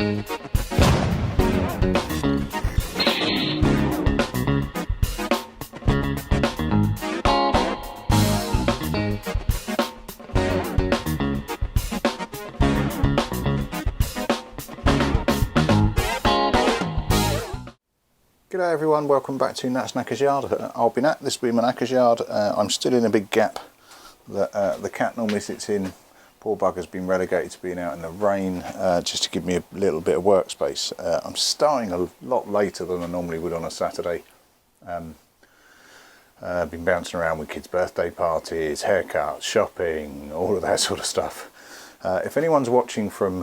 G'day everyone, welcome back to Nat's Knackers Yard. I'll be Nat, this will be my Knackers Yard. I'm still in a big gap that the cat normally sits in. Poor bugger's been relegated to being out in the rain just to give me a little bit of workspace. I'm starting a lot later than I normally would on a Saturday. I've been bouncing around with kids' birthday parties, haircuts, shopping, all of that sort of stuff. If anyone's watching from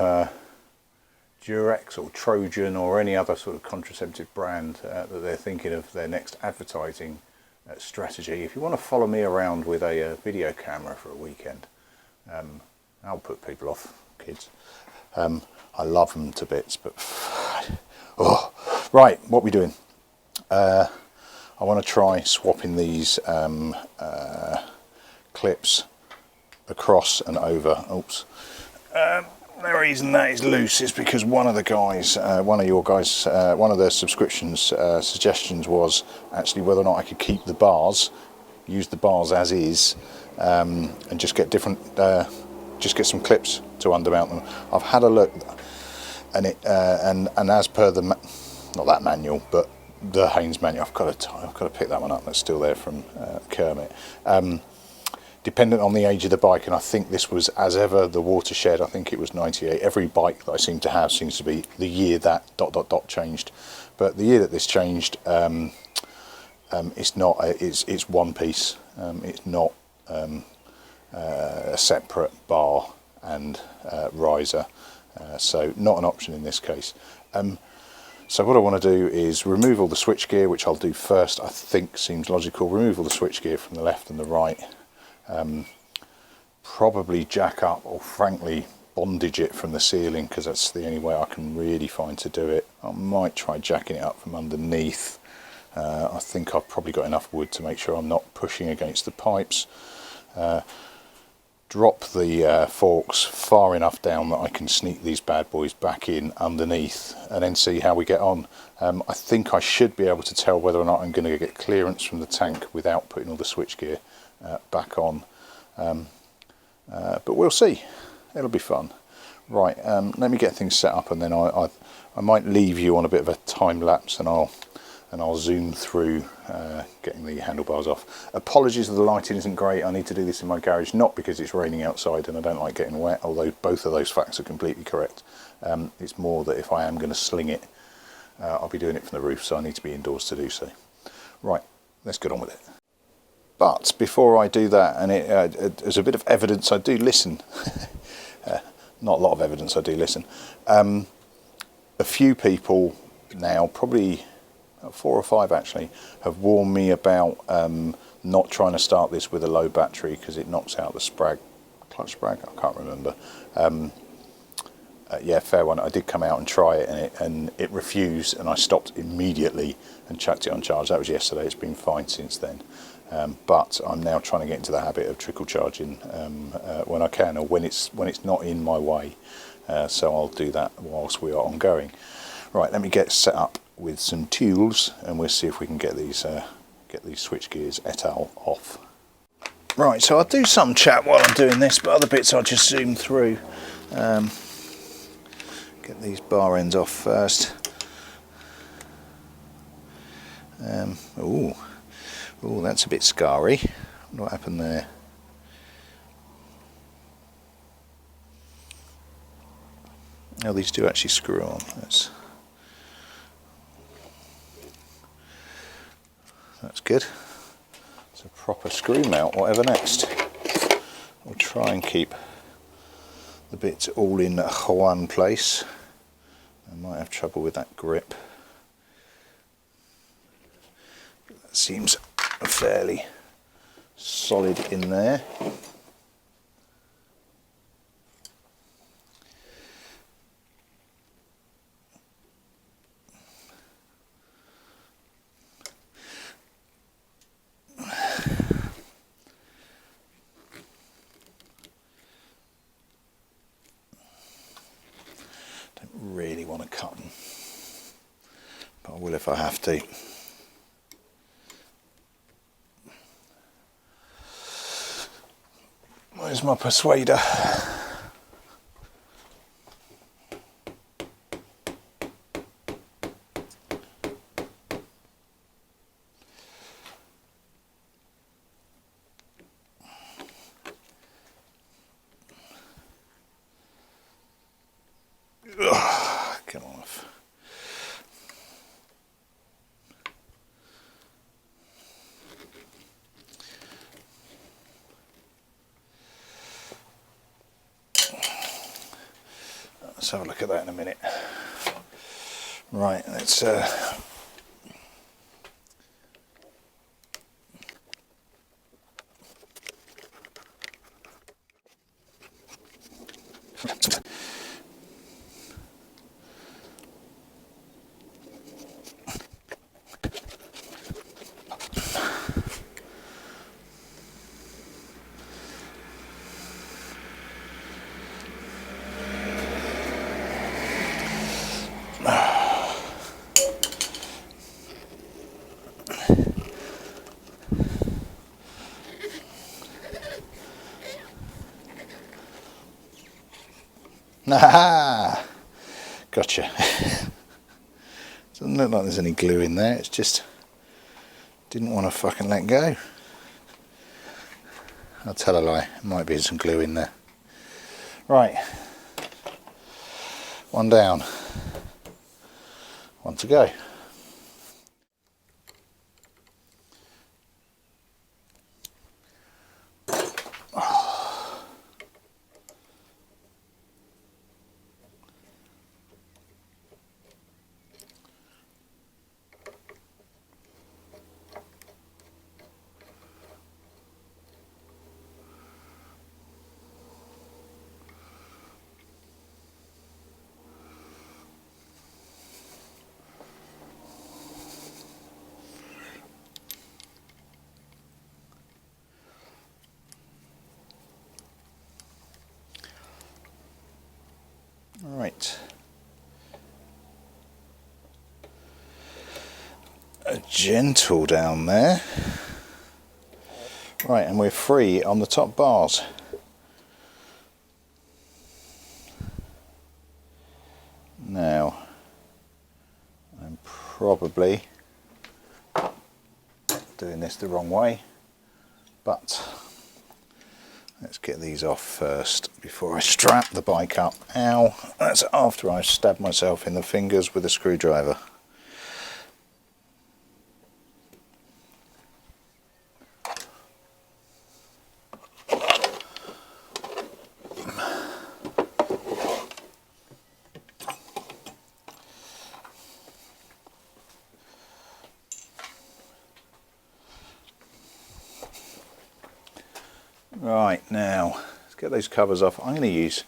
Durex or Trojan or any other sort of contraceptive brand that they're thinking of their next advertising strategy, if you want to follow me around with a video camera for a weekend, I'll put people off, kids. I love them to bits, but oh. Right, what are we doing? I want to try swapping these clips across and over. Oops. The reason that is loose is because one of the guys, one of the subscriptions suggestions was actually whether or not I could keep the bars, use the bars as is, and just get different, just get some clips to undermount them. I've had a look, and it and as per the not that manual, but the Haynes manual, I've got to pick that one up. That's still there from Kermit. Dependent on the age of the bike, and I think this was, as ever, the Watershed. I think it was 98. Every bike that I seem to have seems to be the year that ... changed. But the year that this changed, it's not. It's one piece. It's not a separate bar and riser. So not an option in this case. So what I want to do is remove all the switchgear, which I'll do first. I think seems logical. Remove all the switchgear from the left and the right. Probably jack up, or frankly bondage it from the ceiling, because that's the only way I can really find to do it. I might try jacking it up from underneath. I think I've probably got enough wood to make sure I'm not pushing against the pipes. Drop the forks far enough down that I can sneak these bad boys back in underneath, and then see how we get on. I think I should be able to tell whether or not I'm going to get clearance from the tank without putting all the switchgear back on, but we'll see. It'll be fun. Right, let me get things set up, and then I might leave you on a bit of a time lapse, and I'll zoom through getting the handlebars off. Apologies if the lighting isn't great. I need to do this in my garage, not because it's raining outside and I don't like getting wet, although both of those facts are completely correct. It's more that if I am going to sling it, I'll be doing it from the roof, so I need to be indoors to do so. Right, let's get on with it. But before I do that, and as a bit of evidence, I do listen. Not a lot of evidence, I do listen. A few people now, probably 4 or 5 actually, have warned me about not trying to start this with a low battery because it knocks out the clutch sprag. I can't remember. Yeah, fair one. I did come out and try it, and it refused, and I stopped immediately and chucked it on charge. That was yesterday. It's been fine since then. But I'm now trying to get into the habit of trickle charging when I can, or when it's not in my way. So I'll do that whilst we are ongoing. Right, let me get set up with some tools, and we'll see if we can get these switch gears et al. Off. Right, so I'll do some chat while I'm doing this, but other bits I'll just zoom through. Get these bar ends off first. Ooh, that's a bit scarry. What happened there? Oh, these do actually screw on. That's good. It's a proper screw mount, whatever next. We'll try and keep the bits all in one place. I might have trouble with that grip. That seems fairly solid in there. really want to cut them, but I will if I have to. Where's my persuader? Come off. Let's have a look at that in a minute. Right, let's aha! Gotcha. Doesn't look like there's any glue in there, it's just didn't want to fucking let go. I'll tell a lie, there might be some glue in there. Right, one down, one to go. Right, a gentle down there. Right, and we're free on the top bars. Now, I'm probably doing this the wrong way, but let's get these off first before I strap the bike up. Ow, that's after I stabbed myself in the fingers with a screwdriver. Right, now let's get those covers off. I'm going to use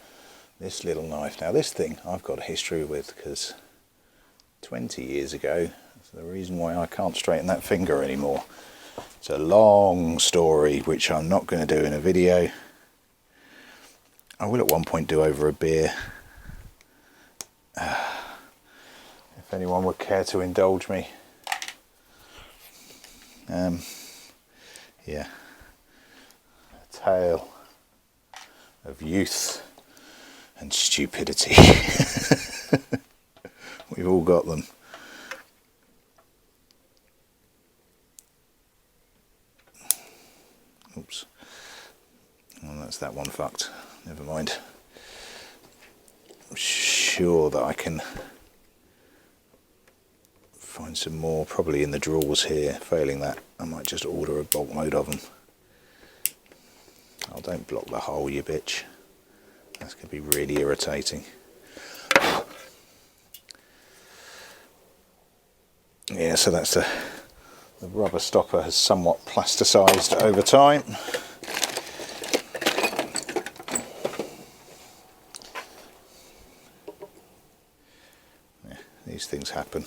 this little knife. Now this thing I've got a history with because 20 years ago, that's the reason why I can't straighten that finger anymore. It's a long story which I'm not going to do in a video. I will at one point do over a beer. If anyone would care to indulge me. Yeah. Tale of youth and stupidity. We've all got them. Oops. Well, that's that one fucked. Never mind. I'm sure that I can find some more, probably in the drawers here. Failing that, I might just order a bulk load of them. Oh, don't block the hole, you bitch. That's going to be really irritating. Yeah, so that's the rubber stopper has somewhat plasticized over time. Yeah, these things happen.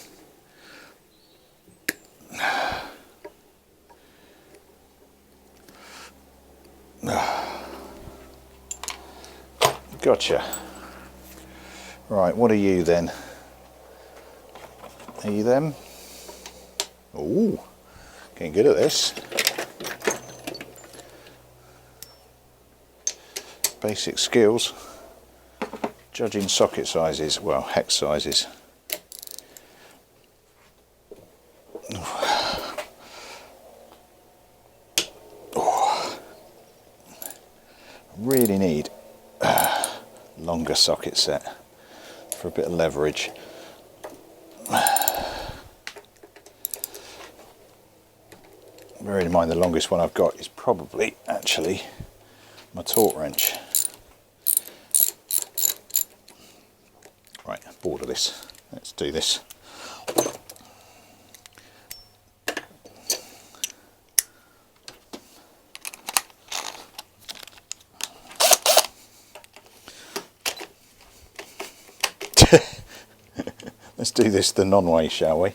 Gotcha. Right, what are you then? Are you them? Ooh, getting good at this. Basic skills. Judging socket sizes, well, hex sizes. Really need a longer socket set for a bit of leverage. Bearing in mind the longest one I've got is probably actually my torque wrench. Right, bored of this. Let's do this. Let's do this the non-way, shall we?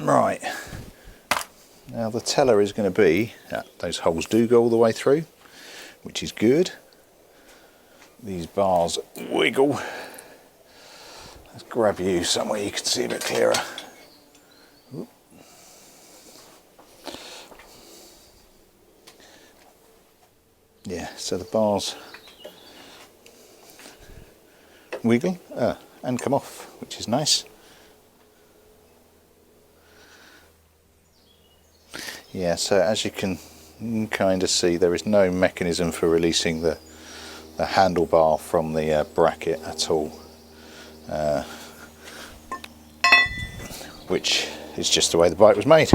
Right, now the teller is going to be, those holes do go all the way through, which is good. These bars wiggle. Let's grab you somewhere you can see a bit clearer. Oop. Yeah, so the bars wiggle and come off, which is nice. Yeah, so as you can kind of see, there is no mechanism for releasing the handlebar from the bracket at all, which is just the way the bike was made.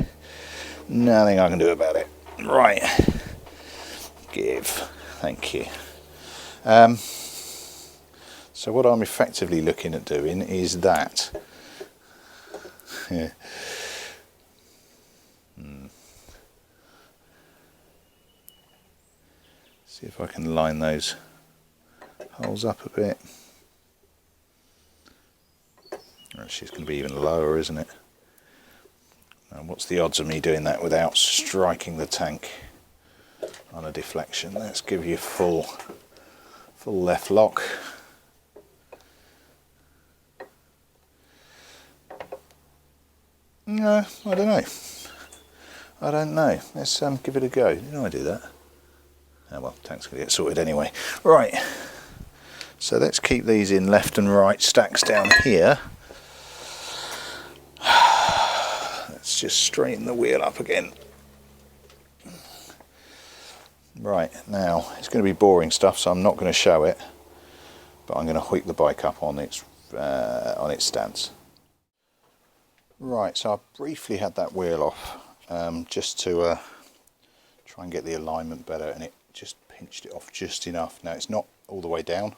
Nothing I can do about it. Right, give, thank you. So what I'm effectively looking at doing is that. Yeah. See if I can line those holes up a bit. Actually, it's going to be even lower, isn't it? Now, what's the odds of me doing that without striking the tank on a deflection? Let's give you full left lock. No, I don't know. I don't know. Let's give it a go. Didn't I do that? Oh well, tank's going to get sorted anyway. Right, so let's keep these in left and right stacks down here. Let's just straighten the wheel up again. Right, now it's going to be boring stuff, so I'm not going to show it, but I'm going to hoik the bike up on its stance. Right, so I briefly had that wheel off just to try and get the alignment better, and it just pinched it off just enough. Now it's not all the way down.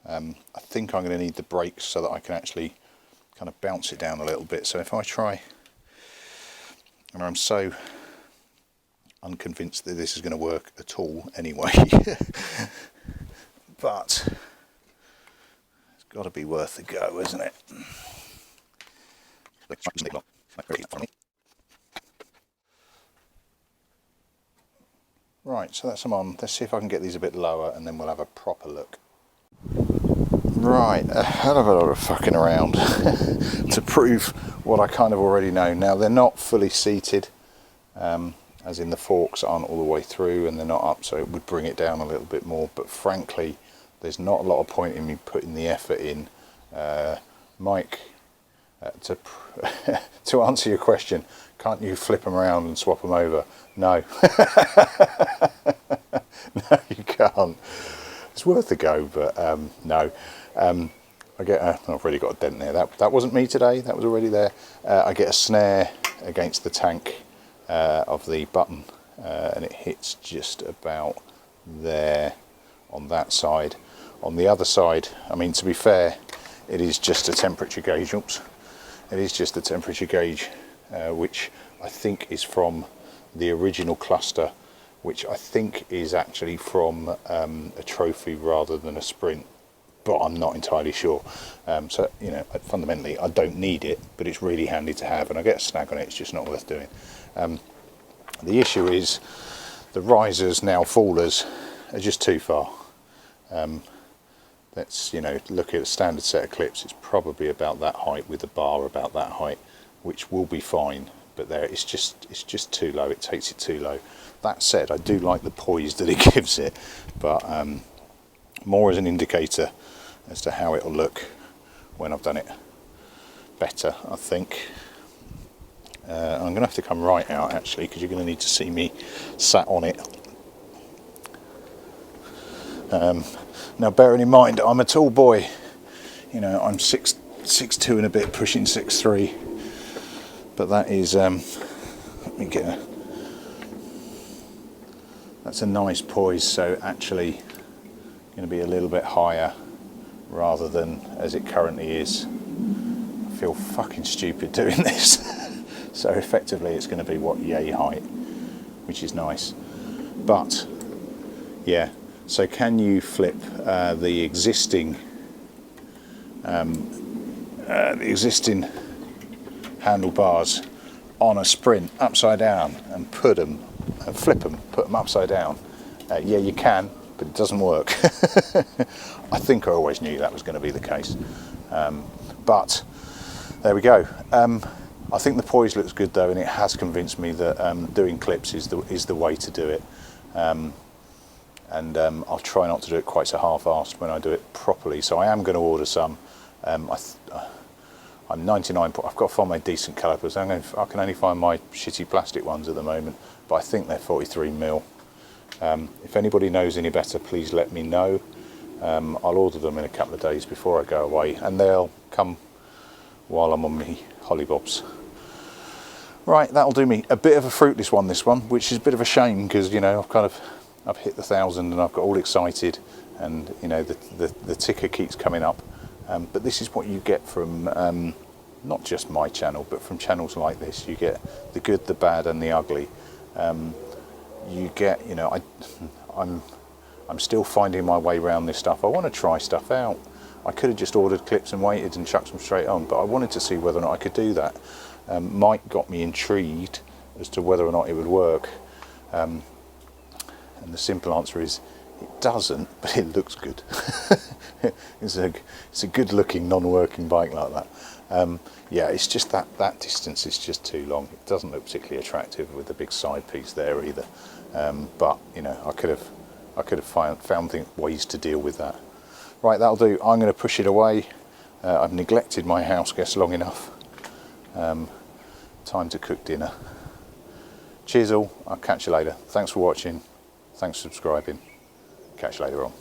I think I'm going to need the brakes so that I can actually kind of bounce it down a little bit. So if I try, and I'm so unconvinced that this is going to work at all anyway, but it's got to be worth a go, isn't it? Right, so that's them on. Let's see if I can get these a bit lower and then we'll have a proper look. Right, a hell of a lot of fucking around to prove what I kind of already know. Now, they're not fully seated, as in the forks aren't all the way through and they're not up, so it would bring it down a little bit more. But frankly, there's not a lot of point in me putting the effort in. Mike, to answer your question, can't you flip them around and swap them over? No. No, you can't. it's worth a go, but no. I've already got a dent there. That wasn't me today, that was already there. I get a snare against the tank of the button, and it hits just about there on that side. On the other side, I mean, to be fair, it is just a temperature gauge. Oops. It is just a temperature gauge, which I think is from the original cluster, which I think is actually from a trophy rather than a sprint, but I'm not entirely sure. So, you know, fundamentally I don't need it, but it's really handy to have, and I get a snag on it, it's just not worth doing. The issue is the risers, now fallers, are just too far. Let's, you know, look at a standard set of clips. It's probably about that height with the bar about that height, which will be fine. But there, it's just too low. It takes it too low. That said, I do like the poise that it gives it, but more as an indicator as to how it'll look when I've done it better, I think. I'm going to have to come right out actually, because you're going to need to see me sat on it. Now, bearing in mind, I'm a tall boy. You know, I'm 6'2" and a bit, pushing 6'3". But that is, let me get that's a nice poise. So actually, going to be a little bit higher rather than as it currently is. I feel fucking stupid doing this. So effectively, it's going to be what, yay height, which is nice. But yeah. So can you flip the existing handlebars on a sprint upside down and put them, flip them, put them upside down? Yeah, you can, but it doesn't work. I think I always knew that was going to be the case, but there we go. I think the poise looks good though, and it has convinced me that doing clips is the way to do it. And I'll try not to do it quite so half-assed when I do it properly. So I am going to order some. I'm 99. I've got to find my decent calipers. I can only find my shitty plastic ones at the moment, but I think they're 43mm. If anybody knows any better, please let me know. I'll order them in a couple of days before I go away, and they'll come while I'm on my hollybobs. Right, that'll do me. A bit of a fruitless one, this one, which is a bit of a shame, because, you know, I've hit the 1,000 and I've got all excited, and you know the ticker keeps coming up. But this is what you get from not just my channel, but from channels like this. You get the good, the bad, and the ugly. You get, you know, I'm still finding my way around this stuff. I want to try stuff out. I could have just ordered clips and waited and chucked them straight on, but I wanted to see whether or not I could do that. Mike got me intrigued as to whether or not it would work. And the simple answer is it doesn't, but it looks good. It's a good looking non-working bike like that. Yeah, it's just that distance is just too long. It doesn't look particularly attractive with the big side piece there either. But you know, I could have found ways to deal with that. Right, that'll do. I'm going to push it away. I've neglected my house guests long enough. Time to cook dinner. Cheers all. I'll catch you later. Thanks for watching. Thanks for subscribing. Catch you later on.